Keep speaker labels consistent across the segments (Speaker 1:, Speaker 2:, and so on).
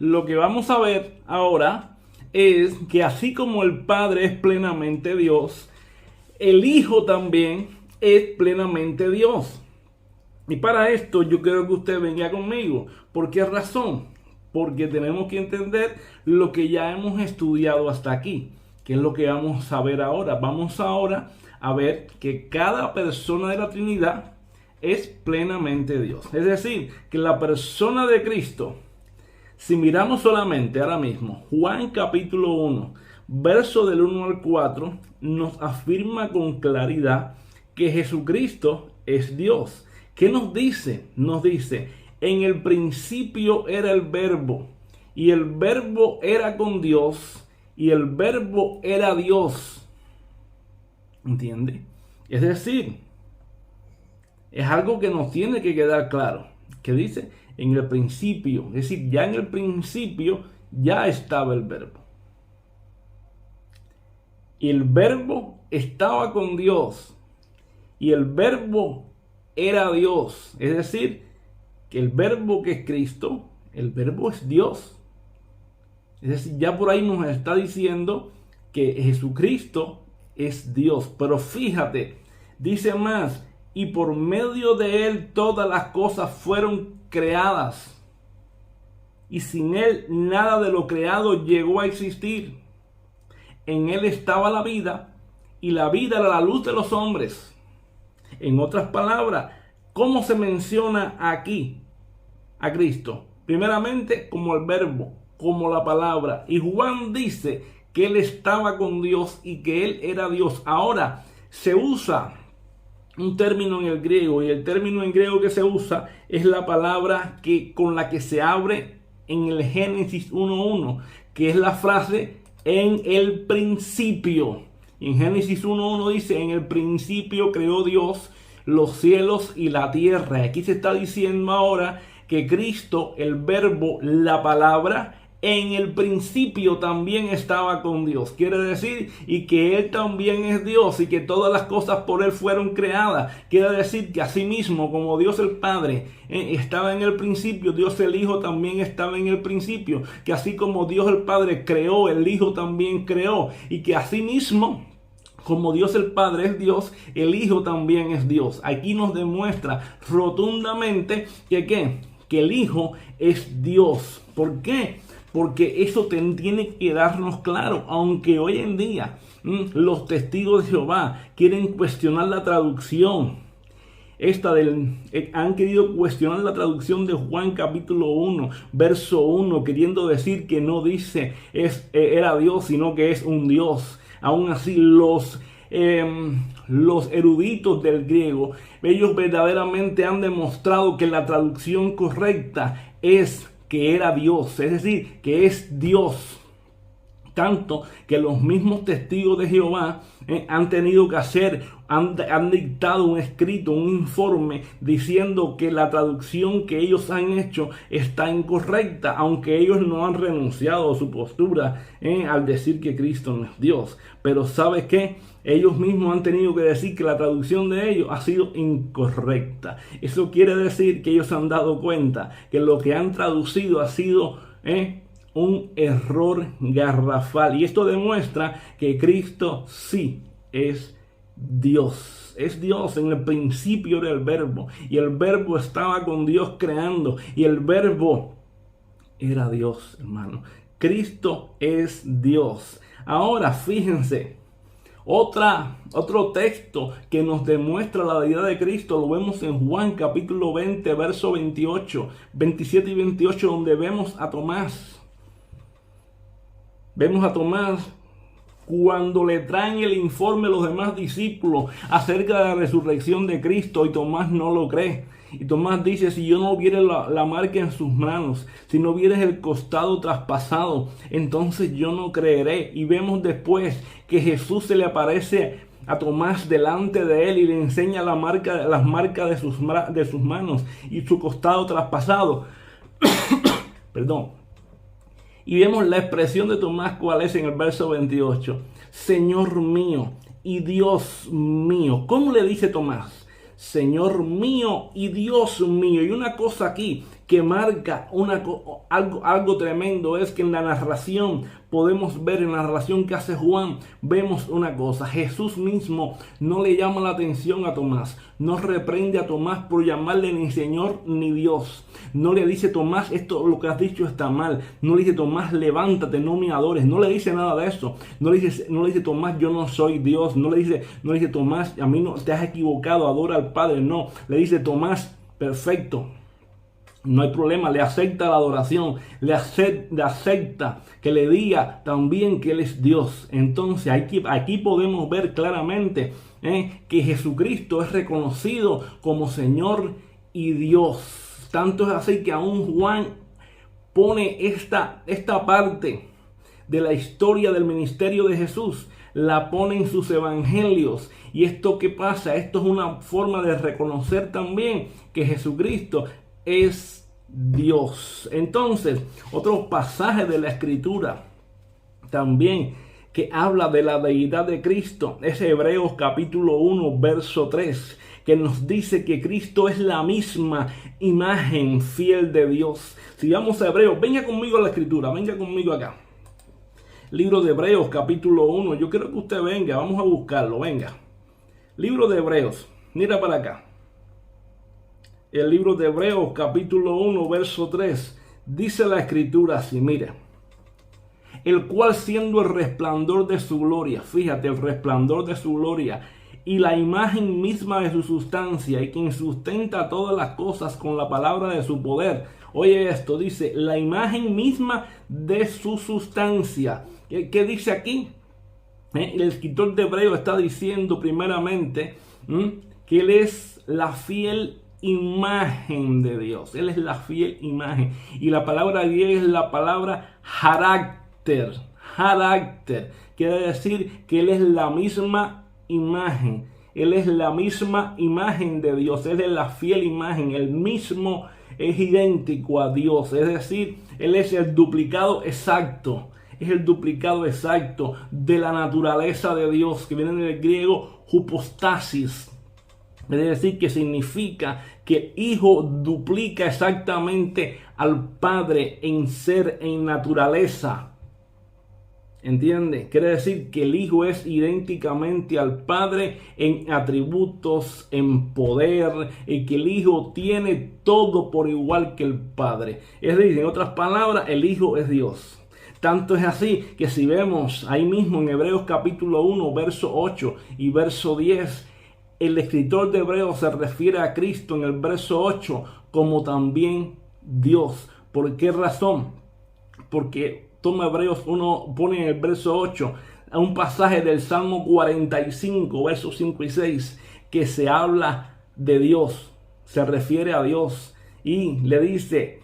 Speaker 1: lo que vamos a ver ahora es que así como el Padre es plenamente Dios, el Hijo también es plenamente Dios. Y para esto yo quiero que usted venga conmigo. ¿Por qué razón? Porque tenemos que entender lo que ya hemos estudiado hasta aquí, que es lo que vamos a ver ahora. Vamos ahora a ver que cada persona de la Trinidad es plenamente Dios. Es decir, que la persona de Cristo, si miramos solamente ahora mismo Juan capítulo 1, verso del 1 al 4, nos afirma con claridad que Jesucristo es Dios. ¿Qué nos dice? Nos dice, en el principio era el Verbo, y el Verbo era con Dios, y el Verbo era Dios. ¿Entiende? Es decir, es algo que nos tiene que quedar claro. ¿Qué dice? En el principio, es decir, ya en el principio ya estaba el Verbo. Y el Verbo estaba con Dios, y el Verbo era Dios. Es decir, que el Verbo que es Cristo, el Verbo es Dios. Es decir, ya por ahí nos está diciendo que Jesucristo es Dios. Pero fíjate, dice más, y por medio de Él todas las cosas fueron creadas, y sin Él nada de lo creado llegó a existir. En Él estaba la vida, y la vida era la luz de los hombres. En otras palabras, ¿cómo se menciona aquí a Cristo? Primeramente como el Verbo, como la palabra. Y Juan dice que Él estaba con Dios y que Él era Dios. Ahora se usa un término en el griego, y el término en griego que se usa es la palabra con la que se abre en el Génesis 1:1, que es la frase en el principio. En Génesis 1:1 dice, en el principio creó Dios los cielos y la tierra. Aquí se está diciendo ahora que Cristo, el Verbo, la palabra, en el principio también estaba con Dios. Quiere decir, y que Él también es Dios, y que todas las cosas por Él fueron creadas. Quiere decir que asimismo, como Dios el Padre estaba en el principio, Dios el Hijo también estaba en el principio. Que así como Dios el Padre creó, el Hijo también creó. Y que asimismo, como Dios el Padre es Dios, el Hijo también es Dios. Aquí nos demuestra rotundamente que el Hijo es Dios. ¿Por qué? Porque eso tiene que darnos claro, aunque hoy en día los testigos de Jehová quieren cuestionar la traducción. Han querido cuestionar la traducción de Juan capítulo 1, verso 1, queriendo decir que no dice era Dios, sino que es un Dios. Aún así, los eruditos del griego, ellos verdaderamente han demostrado que la traducción correcta es que era Dios, es decir, que es Dios. Tanto que los mismos testigos de Jehová han tenido que han dictado un escrito, un informe, diciendo que la traducción que ellos han hecho está incorrecta, aunque ellos no han renunciado a su postura al decir que Cristo no es Dios. Pero ¿sabes qué? Ellos mismos han tenido que decir que la traducción de ellos ha sido incorrecta. Eso quiere decir que ellos se han dado cuenta que lo que han traducido ha sido un error garrafal. Y esto demuestra que Cristo sí es Dios. Es Dios. En el principio era el Verbo, y el Verbo estaba con Dios creando, y el Verbo era Dios, hermano. Cristo es Dios. Ahora fíjense, otro texto que nos demuestra la deidad de Cristo lo vemos en Juan capítulo 20, verso 28, 27 y 28, donde vemos a Tomás. Vemos a Tomás cuando le traen el informe a los demás discípulos acerca de la resurrección de Cristo, y Tomás no lo cree. Y Tomás dice, si yo no viere la marca en sus manos, si no vieres el costado traspasado, entonces yo no creeré. Y vemos después que Jesús se le aparece a Tomás delante de él y le enseña las marcas de sus manos y su costado traspasado. Perdón. Y vemos la expresión de Tomás, ¿cuál es? En el verso 28. Señor mío y Dios mío. ¿Cómo le dice Tomás? Señor mío y Dios mío. Y una cosa aquí que marca algo tremendo es que en la narración podemos ver, en la narración que hace Juan, vemos una cosa. Jesús mismo no le llama la atención a Tomás, no reprende a Tomás por llamarle ni Señor ni Dios. No le dice: Tomás, esto lo que has dicho está mal. No le dice: Tomás, levántate, no me adores. No le dice nada de eso. No le dice: Tomás, yo no soy Dios. No le dice: Tomás, a mí no te has equivocado, adora al Padre. No, le dice: Tomás, perfecto. No hay problema, le acepta la adoración, le acepta que le diga también que Él es Dios. Entonces aquí podemos ver claramente que Jesucristo es reconocido como Señor y Dios. Tanto es así que aún Juan pone esta parte de la historia del ministerio de Jesús, la pone en sus evangelios. ¿Y esto qué pasa? Esto es una forma de reconocer también que Jesucristo es Dios. Entonces, otro pasaje de la Escritura también que habla de la deidad de Cristo es Hebreos capítulo 1 verso 3, que nos dice que Cristo es la misma imagen fiel de Dios. Si vamos a Hebreos, venga conmigo a la Escritura, venga conmigo acá. Libro de Hebreos capítulo 1, yo quiero que usted venga, vamos a buscarlo, venga. Libro de Hebreos, mira para acá. El libro de Hebreos capítulo 1 verso 3 dice la Escritura así, mira: el cual siendo el resplandor de su gloria, fíjate, el resplandor de su gloria y la imagen misma de su sustancia, y quien sustenta todas las cosas con la palabra de su poder. Oye esto, dice la imagen misma de su sustancia. ¿Qué dice aquí? El escritor de Hebreos está diciendo primeramente que Él es la fiel imagen de Dios. Él es la fiel imagen. Y la palabra griega es la palabra carácter. Carácter. Quiere decir que Él es la misma imagen. Él es la misma imagen de Dios. Él es la fiel imagen. El mismo es idéntico a Dios. Es decir, Él es el duplicado exacto. Es el duplicado exacto de la naturaleza de Dios, que viene del griego hypostasis. Es decir, que significa que el Hijo duplica exactamente al Padre en ser, en naturaleza. ¿Entiende? Quiere decir que el Hijo es idénticamente al Padre en atributos, en poder, y que el Hijo tiene todo por igual que el Padre. Es decir, en otras palabras, el Hijo es Dios. Tanto es así que si vemos ahí mismo en Hebreos capítulo 1, verso 8 y verso 10, el escritor de Hebreos se refiere a Cristo en el verso 8 como también Dios. ¿Por qué razón? Porque toma Hebreos 1, pone en el verso 8 a un pasaje del Salmo 45, versos 5 y 6, que se habla de Dios, se refiere a Dios y le dice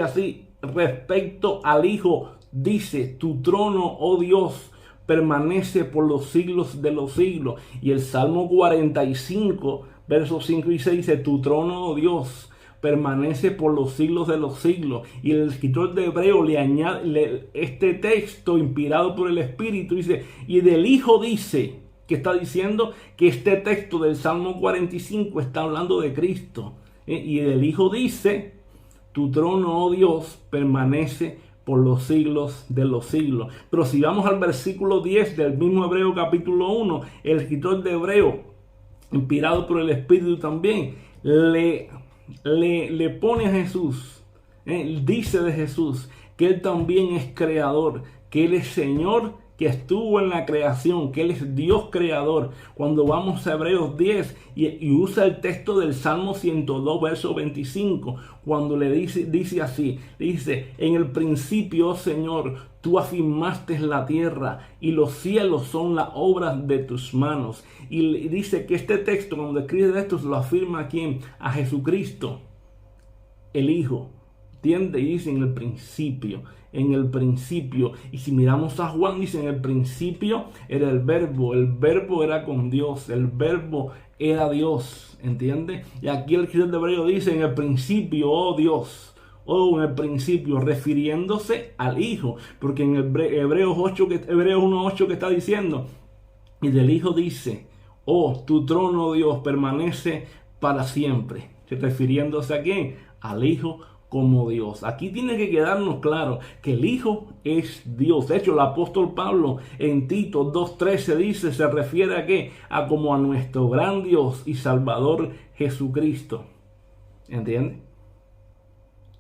Speaker 1: así respecto al Hijo, dice: tu trono, oh Dios, permanece por los siglos de los siglos. Y el Salmo 45, versos 5 y 6 dice: tu trono, oh Dios, permanece por los siglos de los siglos. Y el escritor de Hebreo le añade este texto inspirado por el Espíritu, dice, y del Hijo dice, que está diciendo que este texto del Salmo 45 está hablando de Cristo. Y del Hijo dice: tu trono, oh Dios, permanece por los siglos de los siglos. Pero si vamos al versículo 10 del mismo Hebreo capítulo 1, el escritor de Hebreo, inspirado por el Espíritu también, le pone a Jesús, dice de Jesús que Él también es creador, que Él es Señor, que estuvo en la creación, que Él es Dios creador. Cuando vamos a Hebreos 10 y usa el texto del Salmo 102, verso 25, cuando le dice así, dice: en el principio, oh Señor, tú afirmaste la tierra y los cielos son la obra de tus manos. Y dice que este texto, cuando escribe esto, se lo afirma a ¿quién? A Jesucristo, el Hijo. ¿Entiende? Y dice: en el principio. Y si miramos a Juan, dice: en el principio era el verbo era con Dios, el verbo era Dios. ¿Entiende? Y aquí el escritor de Hebreo dice: en el principio, oh Dios, en el principio, refiriéndose al Hijo, porque en Hebreos 1:8 que está diciendo, y del Hijo dice: oh, tu trono, Dios, permanece para siempre. refiriéndose a quién, al Hijo como Dios. Aquí tiene que quedarnos claro que el Hijo es Dios. De hecho, el apóstol Pablo en Tito 2:13 dice, se refiere a qué, a como a nuestro gran Dios y Salvador Jesucristo. ¿Entiendes?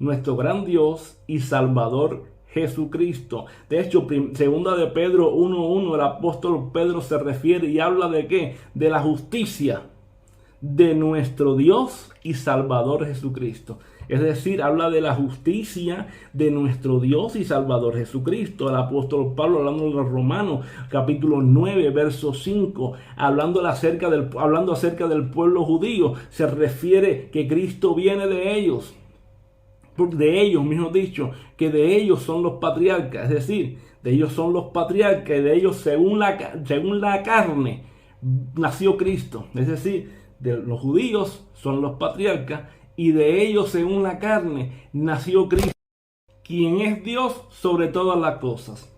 Speaker 1: Nuestro gran Dios y Salvador Jesucristo. De hecho, segunda de Pedro 1:1, el apóstol Pedro se refiere y habla de qué, de la justicia de nuestro Dios y Salvador Jesucristo. Es decir, habla de la justicia de nuestro Dios y Salvador Jesucristo. El apóstol Pablo, hablando de los Romanos, capítulo 9, verso 5, hablando acerca del pueblo judío, se refiere que Cristo viene de ellos, mejor dicho, que de ellos son los patriarcas, es decir, de ellos son los patriarcas, y de ellos según la carne nació Cristo, es decir, de los judíos son los patriarcas y de ellos según la carne nació Cristo, quien es Dios sobre todas las cosas.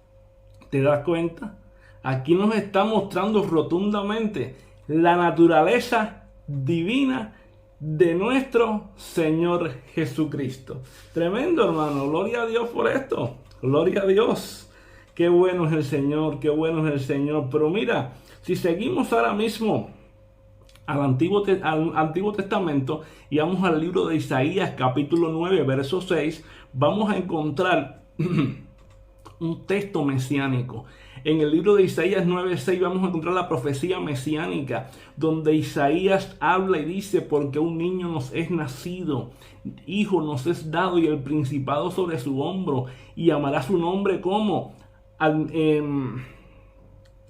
Speaker 1: ¿Te das cuenta? Aquí nos está mostrando rotundamente la naturaleza divina de nuestro Señor Jesucristo. Tremendo, hermano. Gloria a Dios por esto. Gloria a Dios. Qué bueno es el Señor, qué bueno es el Señor. Pero mira, si seguimos ahora mismo al Antiguo Testamento y vamos al libro de Isaías capítulo 9 verso 6, vamos a encontrar un texto mesiánico. En el libro de Isaías 9:6 vamos a encontrar la profecía mesiánica, donde Isaías habla y dice, porque un niño nos es nacido, hijo nos es dado, y el principado sobre su hombro, y llamará su nombre como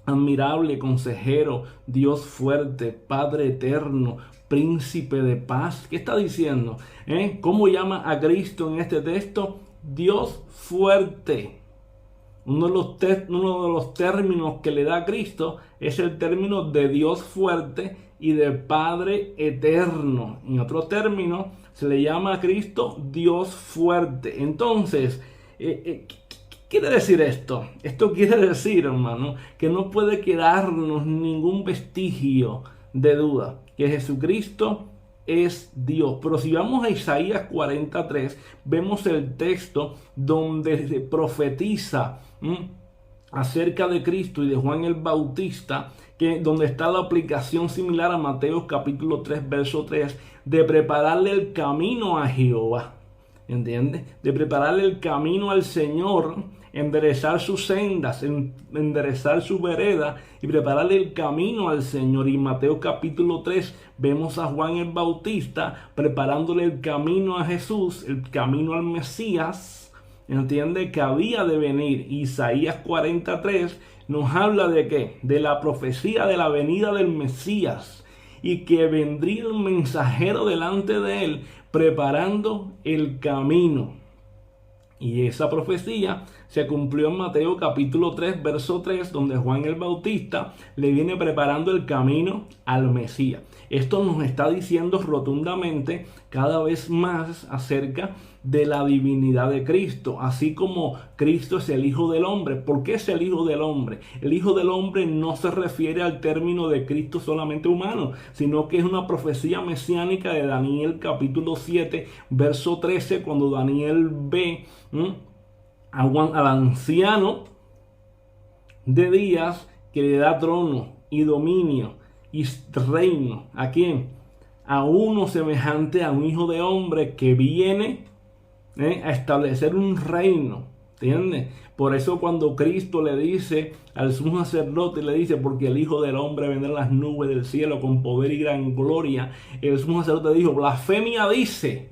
Speaker 1: admirable, consejero, Dios fuerte, Padre eterno, príncipe de paz. ¿Qué está diciendo? ¿Cómo llama a Cristo en este texto? Dios fuerte. Uno de los términos que le da a Cristo es el término de Dios fuerte y de Padre eterno. En otro término, se le llama a Cristo Dios fuerte. Entonces, ¿qué quiere decir esto? Esto quiere decir, hermano, que no puede quedarnos ningún vestigio de duda que Jesucristo es Dios. Pero si vamos a Isaías 43, vemos el texto donde se profetiza acerca de Cristo y de Juan el Bautista, donde está la aplicación similar a Mateo capítulo 3, verso 3, de prepararle el camino a Jehová. ¿Entiendes? De prepararle el camino al Señor, enderezar sus sendas, enderezar su vereda y prepararle el camino al Señor. Y en Mateo capítulo 3 vemos a Juan el Bautista preparándole el camino a Jesús, el camino al Mesías, ¿entiende? Que había de venir. Isaías 43 nos habla de ¿qué? De la profecía de la venida del Mesías, y que vendría el mensajero delante de él preparando el camino. Y esa profecía se cumplió en Mateo capítulo 3, verso 3, donde Juan el Bautista le viene preparando el camino al Mesías. Esto nos está diciendo rotundamente cada vez más acerca de la divinidad de Cristo, así como Cristo es el Hijo del Hombre. ¿Por qué es el Hijo del Hombre? El Hijo del Hombre no se refiere al término de Cristo solamente humano, sino que es una profecía mesiánica de Daniel capítulo 7, verso 13, cuando Daniel ve al anciano de días que le da trono y dominio y reino. ¿A quién? A uno semejante a un hijo de hombre que viene a establecer un reino. ¿Entiendes? Por eso cuando Cristo le dice al sumo sacerdote, le dice, porque el Hijo del Hombre vendrá en las nubes del cielo con poder y gran gloria, el sumo sacerdote dijo, blasfemia dice,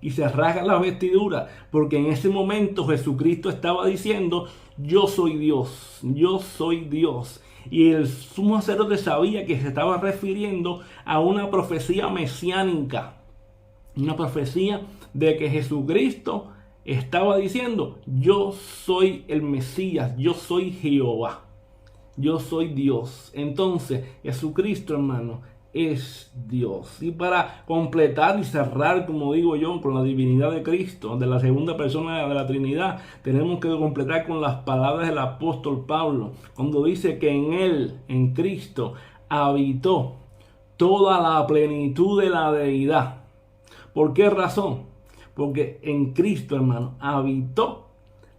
Speaker 1: y se rasga la vestidura, porque en ese momento Jesucristo estaba diciendo, yo soy Dios, yo soy Dios. Y el sumo sacerdote sabía que se estaba refiriendo a una profecía mesiánica, una profecía de que Jesucristo estaba diciendo, yo soy el Mesías, yo soy Jehová, yo soy Dios. Entonces Jesucristo, hermano, es Dios. Y para completar y cerrar, como digo yo, con la divinidad de Cristo, de la segunda persona de la Trinidad, tenemos que completar con las palabras del apóstol Pablo, cuando dice que en él, en Cristo, habitó toda la plenitud de la deidad. ¿Por qué razón? Porque en Cristo, hermano, habitó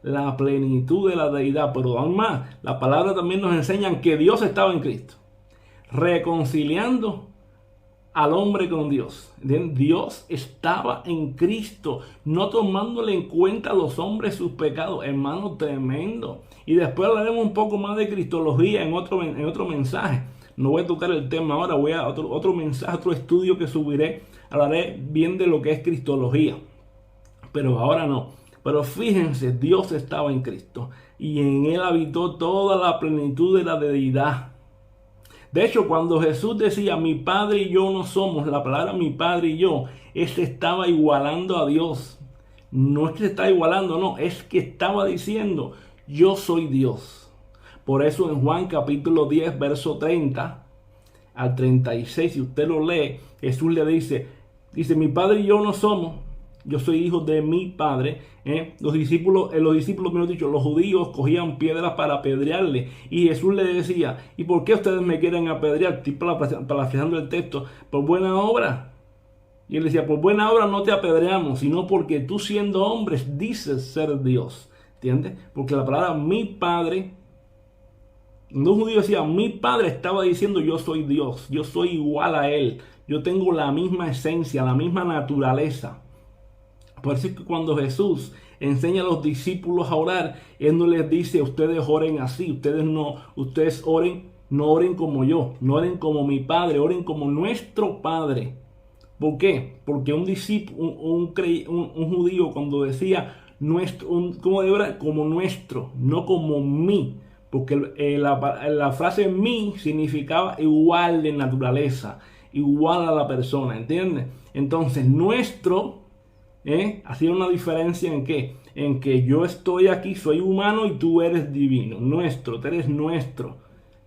Speaker 1: la plenitud de la deidad. Pero aún más, la palabra también nos enseña que Dios estaba en Cristo, reconciliando al hombre con Dios. Dios estaba en Cristo, no tomándole en cuenta a los hombres sus pecados. Hermano, tremendo. Y después hablaremos un poco más de cristología en otro mensaje. No voy a tocar el tema ahora, voy a otro mensaje, otro estudio que subiré. Hablaré bien de lo que es cristología, pero ahora no. Pero fíjense, Dios estaba en Cristo y en Él habitó toda la plenitud de la deidad. De hecho, cuando Jesús decía, mi Padre y yo no somos, la palabra mi Padre y yo, Él se estaba igualando a Dios. No es que se está igualando, no, es que estaba diciendo, yo soy Dios. Por eso en Juan capítulo 10, verso 30 al 36, si usted lo lee, Jesús le dice, mi Padre y yo no somos, yo soy hijo de mi Padre. Los discípulos, mejor dicho, los judíos cogían piedras para apedrearle. Y Jesús le decía, ¿y por qué ustedes me quieren apedrear? Estoy parafraseando el texto, por buena obra. Y él decía, por buena obra no te apedreamos, sino porque tú siendo hombre dices ser Dios. ¿Entiendes? Porque la palabra mi Padre, un judío decía, mi Padre estaba diciendo yo soy Dios, yo soy igual a Él, yo tengo la misma esencia, la misma naturaleza. Por eso es que cuando Jesús enseña a los discípulos a orar, Él no les dice, ustedes oren así, ustedes oren, no oren como yo, no oren como mi Padre, oren como nuestro Padre. ¿Por qué? Porque un discípulo, un judío cuando decía nuestro, ¿cómo debe orar? Como nuestro, no como mí. Porque la frase mí significaba igual de naturaleza, igual a la persona, ¿entiendes? Entonces nuestro hacía una diferencia en qué, en que yo estoy aquí, soy humano y tú eres divino. Nuestro, tú eres nuestro,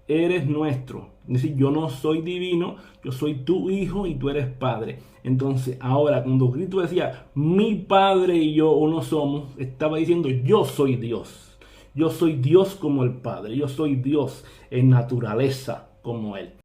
Speaker 1: eres nuestro. Es decir, yo no soy divino, yo soy tu hijo y tú eres padre. Entonces ahora cuando Cristo decía mi Padre y yo uno somos, estaba diciendo yo soy Dios. Yo soy Dios como el Padre, yo soy Dios en naturaleza como Él.